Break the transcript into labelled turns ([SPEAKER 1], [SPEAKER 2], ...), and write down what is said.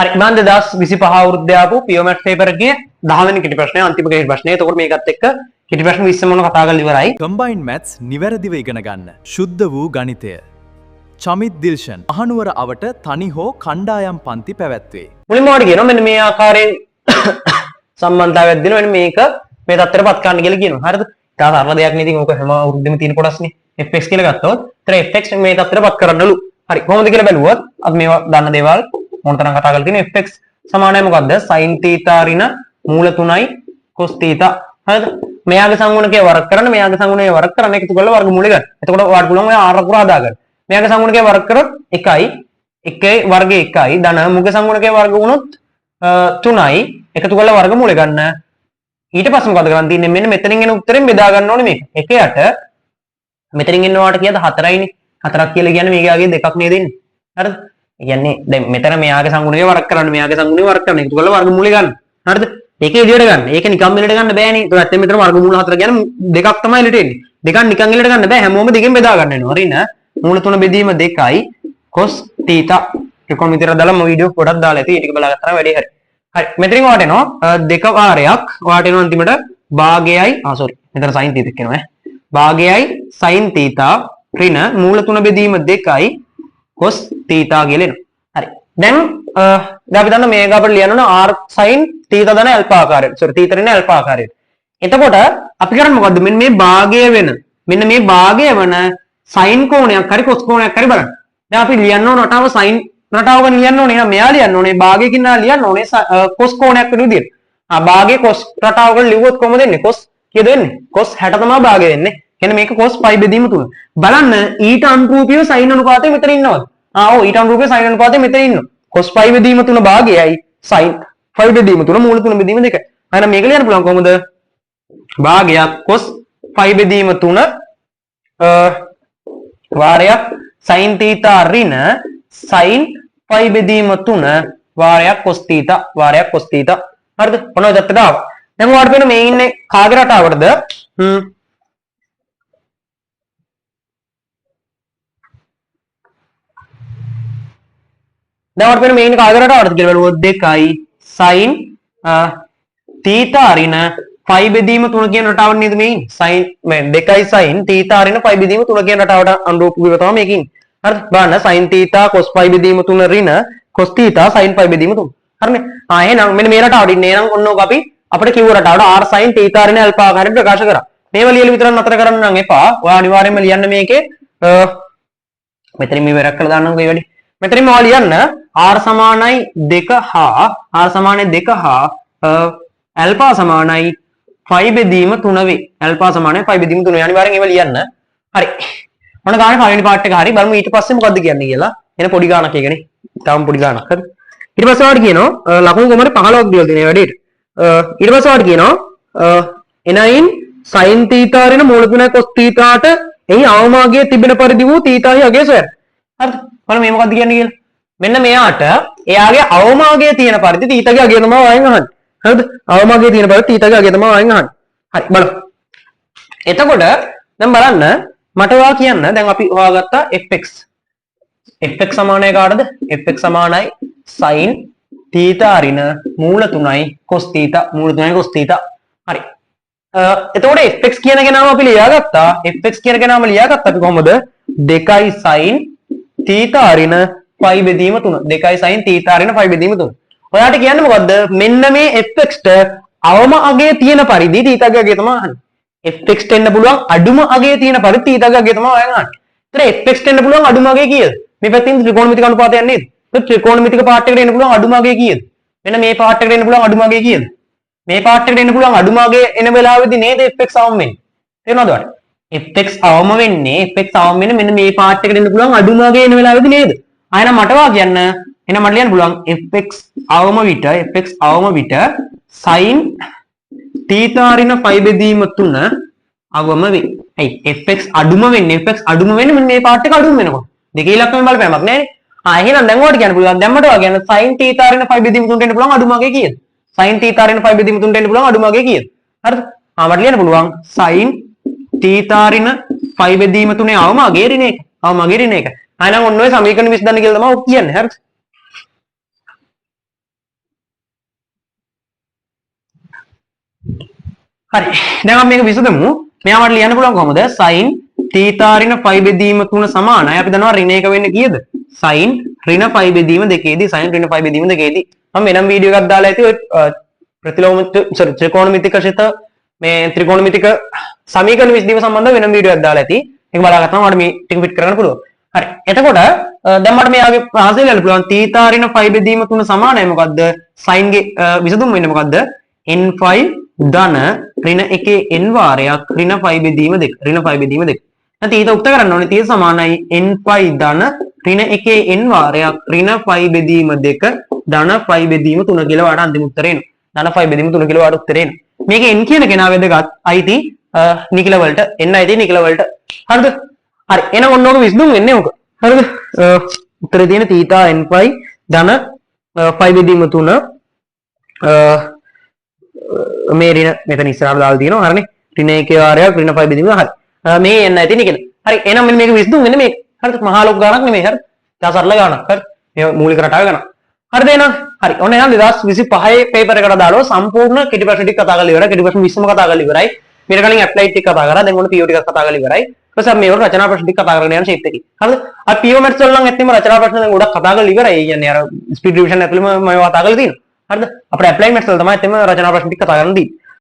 [SPEAKER 1] හරි මම 2025 අවුරුද්දේ ආපු පියෝමැට් පේපර් එකේ 10 වෙනි කිටි ප්‍රශ්නය අන්තිම කිටි ප්‍රශ්නය. එතකොට මේකත් එක්ක කිටි ප්‍රශ්න 20 මොන කතා කරලා ඉවරයි.
[SPEAKER 2] කම්බයින්ඩ් මැත්ස් නිවැරදිව ඉගෙන ගන්න. ශුද්ධ වූ ගණිතය. චමිත් දිල්ෂන් මහනුවර අවට තනි හෝ කණ්ඩායම් පන්ති පැවැත්වේ.
[SPEAKER 1] මුලින්ම ඔයාලට කියනවා මෙන්න මේ ආකාරයෙන් සම්බන්ධතාවයක් දෙනවා. මෙන්න මේක මේ තත්ත්වයටපත් කරන්න කියලා කියනවා. හරිද? තා සරල දෙයක් නේ. ඉතින් ඕක හැම අවුරුද්දෙම තියෙන කොටස්නේ. fx කියලා ගත්තොත් ඒතර fx මේ තත්ත්වයටපත් කරන්නලු. හරි කොහොමද කියලා බැලුවොත් අපි මේවා දන්න දේවල් මොනතරම් කතා කරලා තියෙනවා. fx සමානයි මොකද්ද? sin θ ඍණ මූල 3යි cos θ. හරිද? මෙයාගේ සංගුණකයේ වර්ග කරන්න මෙයාගේ සංගුණකයේ වර්ග කරන්න එකතු කරලා වර්ගමූලය ගන්න. එතකොට ඔයාලට පුළුවන් ඔය r පුරා දාගන්න. මෙයාගේ සංගුණකයේ වර්ග කරොත් 1යි 1යි වර්ගය 1යි ධන මුගේ සංගුණකයේ වර්ග වුණොත් 3යි එකතු කරලා වර්ගමූලය ගන්න. ඊට පස්සේ මොකද කරන්න තියෙන්නේ? මෙන්න මෙතනින් එන උත්තරෙන් බෙදා ගන්න ඕනේ මේක. 1යට මෙතනින් එන්නවාට කියද 4යිනේ. 4ක් කියලා කියන්නේ මේකගේ දෙකක් නේද එන්නේ. හරිද? ඒ කියන්නේ දැන් මෙතන මෙයාගේ සංගුණකයේ වර්ග කරන්න මෙයාගේ සංගුණකයේ වර්ග කරන්න එකතු කරලා වර්ගමූලය ගන්න. හරිද? ඒක එළියට ගන්න. ඒක නිකම් එළියට ගන්න බෑනේ. ඒක ඇත්තටම මෙතන වර්ගමූල 4 කියන්නේ දෙකක් තමයි එළියට එන්නේ. දෙකක් නිකන් එළියට ගන්න බෑ. හැමෝම දෙකෙන් බෙදා ගන්න වෙනවා. හරිද? මූල 3 බෙදීම 2යි cos θ. ත්‍රිකෝණ විතර දාලා මම වීඩියෝ පොඩක් දාලා ඇති. ඒක බලාගත්තා නම් වැඩේ හරි. හරි. මෙතනින් ඔයාලට එනවා දෙක වාරයක්. ඔයාලට එනවා අන්තිමට භාගයයි මෙතන sin θ කියනවා ඈ. භාගයයි sin θ ඍණ මූල 3 බෙදීම 2යි cos θ කියලා එනවා. හරි. දැන් අපි දන්න මේක අපිට ලියන්න ඕන r sin θ දන ඇල්ෆා ආකාරයට. θ ඍණ ඇල්ෆා ආකාරයට. එතකොට අපි කරන්නේ මොකද්ද? මෙන්න මේ භාගය වෙන මෙන්න මේ භාගය වෙන sin කෝණයක් හරි cos කෝණයක් හරි බලන්න. දැන් අපි ලියන්න ඕන රටාව sin රටාව ගැන ලියන්න ඕනේ. එහෙනම් මෙයා ලියන්න ඕනේ භාගයකින් ලියන්න ඕනේ cos කෝණයක් වෙන විදියට. භාගයේ cos රටාව වල ලිව්වොත් කොහොමද එන්නේ? cos කීයද එන්නේ? cos 60 තමයි භාගය වෙන්නේ. එහෙනම් මේක cos π බෙදීම 3. බලන්න ඊට අනුරූපීව sin අනුපාතය මෙතන ඉන්නවද? ඔව් ඊට අනුරූපීව sin අනුපාතය මෙතන ඉන්නවා. cos π බෙදීම 3 භාගයයි sin π බෙදීම 3 මූල 3 බෙදීම 2. එහෙනම් මේක ලියන්න පුළුවන් කොහොමද? භාගයක් cos π බෙදීම 3 වාරයක් sin θ ඍණ sin π බෙදීම 3 වාරයක් cos θ වාරයක් cos θ. හරිද? මොනවද දත්තට ආවා. දැන් ඔයාලට පේන මේ ඉන්නේ කාගේ රටාවටද? දැන් ඔයාලට පේන මේ ඉන්නේ කාගේ රටාවටද කියලා බලුවොත් 2යි sin θ ඍණ π බෙදීම 3 කියන රටාවට නේද මේ ඉන්නේ. sin 2යි sin θ ඍණ π බෙදීම 3 කියන රටාවට අනුරූපීව තමයි මේක ඉන්නේ. හරිද? බලන්න sin θ cos π බෙදීම 3 ඍණ cos θ sin π බෙදීම 3. හරිනේ? එහෙනම් මෙන්න මේ රටාවට ඉන්නේ. එහෙනම් ඔන්න ඔක අපි අපිට කිව්ව රටාවට r sin θ ඍණ ඇල්ෆා ආකාරයට ප්‍රකාශ කරා. මේවා ලියලා විතරක් නතර කරන්න නම් එපා. ඔයා අනිවාර්යයෙන්ම ලියන්න මේකේ මෙතනින් මේ වෙරක් කරලා දාන්නම්කෝ මේ වැඩි. මෙතනින් ඔයා ලියන්න r සමානයි 2 හා r සමානයි 2 හා ඇල්ෆා සමානයි π බෙදීම 3 වේ. ඇල්ෆා සමානයි π බෙදීම 3 වේ. අනිවාර්යෙන් ඒවා ලියන්න. හරි. මොන ගානේ පළවෙනි පාර්ට් එක හරි බලමු ඊට පස්සේ මොකද්ද කියන්නේ කියලා. එන පොඩි ගානක් එකනේ. තාම පොඩි ගානක්. හරි. ඊට පස්සේ ඔයාලට කියනවා ලකුණු කොහමද 15ක් දීලා දෙන වැඩේට. ඊට පස්සේ ඔයාලට කියනවා එනයින් sin θ ඍණ මූල 3 cos θට එහි අවමාගයේ තිබෙන පරිදි වූ θ අගය සොයන්න. හරිද? බලමු මේ මොකද්ද කියන්නේ කියලා. මෙන්න මෙයාට එයාගේ අවමාගයේ තියෙන පරිදි θ ගේ අගය තමයි වයින් අහන්නේ. හරිද? අවමාගයේ තියෙන පරිදි θ ගේ අගය තමයි වයින් අහන්නේ. හරි බලමු. එතකොට දැන් බලන්න මට ඔයා කියන්න දැන් අපි හොයාගත්තා fx. fx සමානයි කාටද? fx සමානයි sin θ ඍණ මූල 3යි cos θ මූල 3යි cos θ. හරි. එතකොට fx කියන එක නම අපි ලියාගත්තා. fx කියන එක නම ලියාගත්තා අපි කොහොමද? 2යි sin θ ඍණ π බෙදීම 3. 2යි sin θ ඍණ π බෙදීම 3. ඔයාට කියන්නේ මොකද්ද? මෙන්න මේ fx ට අවම අගයේ තියෙන පරිදි θ ගේ අගය තමයි අහන්නේ. fx ට එන්න පුළුවන් අඩුම අගයේ තියෙන පරිදි θ ගේ අගය තමයි අයන් අහන්නේ. ඒතර fx ට එන්න පුළුවන් අඩුම අගය කීයද? මේ පැත්තෙන් ත්‍රිකෝණමිතික අනුපාතයක් නේද? ඒත් ත්‍රිකෝණමිතික පාර්ට් එකට එන්න පුළුවන් අඩුම අගය කීයද? මෙන්න මේ පාර්ට් එකට එන්න පුළුවන් අඩුම අගය කීයද? මේ පාර්ට් එකට එන්න පුළුවන් අඩුම අගය එන වෙලාවෙදී නේද fx අවම වෙන්නේ. තේරෙනවද ඔයාලට? fx අවම වෙන්නේ fx අවම වෙන්නේ මෙන්න මේ පාර්ට් එකට එන්න පුළුවන් අඩුම අගය එන වෙලාවෙදී නේද? ආයෙත් මට වා කියන්න එහෙනම් මට ලියන්න පුළුවන් fx අවම විට sin θ ඍණ π බෙදීම 3 අවම වේ. ඇයි fx අඩුම වෙන්නේ? fx අඩුම වෙන්නේ මෙන්න මේ පාර්ට් එක අඩුම වෙනකොට. දෙකේ ඉලක්කම බලපෑමක් නෑනේ. එහෙනම් දැන් ඔයාලට කියන්න පුළුවන් දැන් මට ඔයා කියන්න sin θ ඍණ π බෙදීම 3ට එන්න පුළුවන් අඩුම අගය කීයද? sin θ ඍණ π බෙදීම 3ට එන්න පුළුවන් අඩුම අගය කීයද? හරිද? මට ලියන්න පුළුවන් sin θ ඍණ π බෙදීම 3 අවම අගය ඍණ 1. අවම අගය ඍණ 1. එහෙනම් ඔන්න ඔය සමීකරණ 20 දන්න කියලා තමයි ඔක් කියන්නේ. හරිද? හරි. දැන් අපි මේක විසඳමු. මෙයාට ලියන්න පුළුවන් කොහොමද? sin θ ඍණ phi බෙදීම 3 සමානයි. අපි දන්නවා ඍණ එක වෙන්නේ කීයද? sin ඍණ phi බෙදීම දෙකේදී sin ඍණ phi බෙදීම දෙකේදී. මම වෙනම වීඩියෝ එකක් දාලා ඇති ඔය ත්‍රිකෝණමිතික ශිත මේ ත්‍රිකෝණමිතික සමීකරණ විසඳීම සම්බන්ධව වෙනම වීඩියෝ එකක් දාලා ඇති. ඒක බලාගත්තාම මට මේ ටික ෆිට කරගන්න පුළුවන්. හරි. එතකොට දැන් මට මෙයාගේ ආන්සර් ලියන්න පුළුවන් θ ඍණ phi බෙදීම 3 සමානයි මොකද්ද? sin ගේ විසඳුම වෙන්නේ මොකද්ද? n phi ධන ඍණ 1 n වාරයක් ඍණ phi බෙදීම 2 ඍණ phi බෙදීම 2. නැත්නම් θ උක්ත කරන්න ඕනේ. θ සමානයි n phi ධන ඍණ 1 n වාරයක් ඍණ phi බෙදීම 2 ධන phi බෙදීම 3 කියලා වාට අන්තිම උත්තරේ එනවා. ධන phi බෙදීම 3 කියලා වාට උත්තරේ එනවා. මේකේ n කියන කෙනා වැදගත් අයිති නිකිල වලට n අයිති නිකිල වලට. හරිද? හරි. එහෙනම් ඔන්න ඔක විසඳුම් වෙන්නේ මොක? හරිද? උත්තරේ තියෙන θ n phi ධන phi බෙදීම 3 මේ ඍණ මෙතන ඉස්සරහට දාලා තියෙනවා. හරිනේ. ඍණ 1 වාරයක් ඍණ 5 බෙදීම හරි. මේ එන්න ඇති නේ කියලා. හරි. එහෙනම් මෙන්න මේක විසඳුම් වෙන්නේ මේක. හරිද? මහා ලොකු ගාණක් නෙමෙයි. හරි. තා සරල ගාණක්. හරි. මේ මූලික රටාවේ ගාණක්. හරිද එහෙනම්? හරි. ඔන්න එහෙනම් 2025 පේපර් එකට දාලා සම්පූර්ණ කෙටි ප්‍රශ්න ටික කතා කරලා ඉවරයි. කෙටි ප්‍රශ්න 20ම කතා කරලා ඉවරයි. මීට කලින් ඇප්ලයිඩ් ටික කතා කරා. දැන් ඔන්න PO ටිකක් කතා කරලා ඉවරයි. ඊට පස්සේ මේ වල රචනා ප්‍රශ්න ටික කතා කරගෙන යන ෂේප් එකකින්. හරිද? අපි PO මැත්ස් වල නම් ඇත්තටම රචනා ප්‍රශ්න දැන් ගොඩක් කතා කරලා ඉවරයි. ඒ කියන්නේ අර ස්පීඩ් රිවිෂන් ඇතුළේම මම කතා කරලා තියෙනවා. හරිද? අපේ ඇප්ලයිඩ් මැත්ස් වල තමයි ඇත්තටම රචනා ප්‍රශ්න ටික කතා කරන්න තියෙන්නේ.